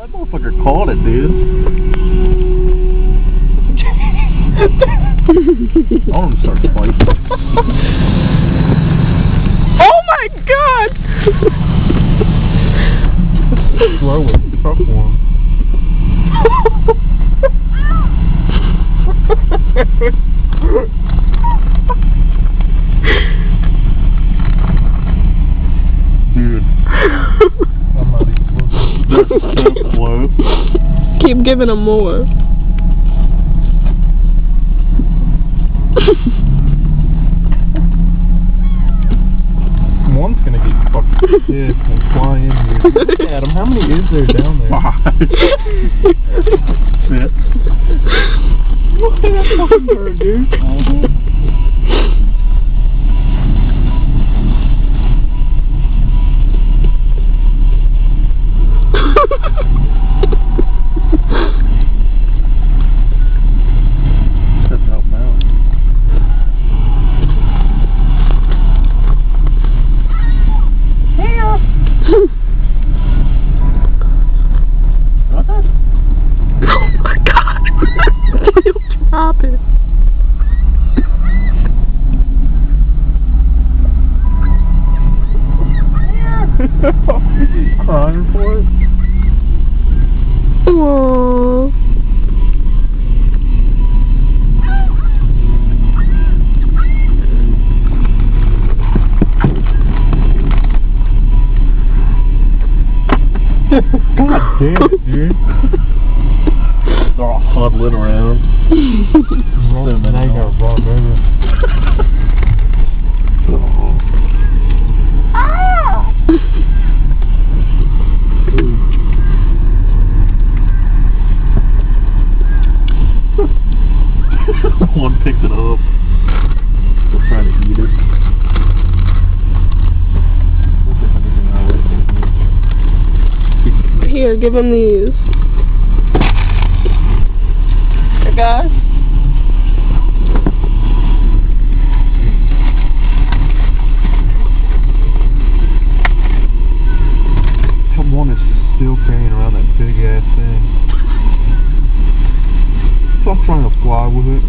That motherfucker caught it, dude. I want him to start fighting. Oh my god! Throw it. Truck one. Dude. I'm not even looking. They're so close. Keep giving him more. One's gonna get fucking sick and fly in here. Look at him. How many is there down there? 5. 6. Look at that fucking bird, dude. Doesn't help him out. What that? Oh my god! You drop it. Crying for it? Aww. God damn it, dude. They're all huddling around. Rolling the neck out, bro, baby. One picked it up. They're trying to eat it. Look if anything I like. Here, give him these. Here, guys. That one is just still carrying around that big ass thing. Stop trying to fly with it.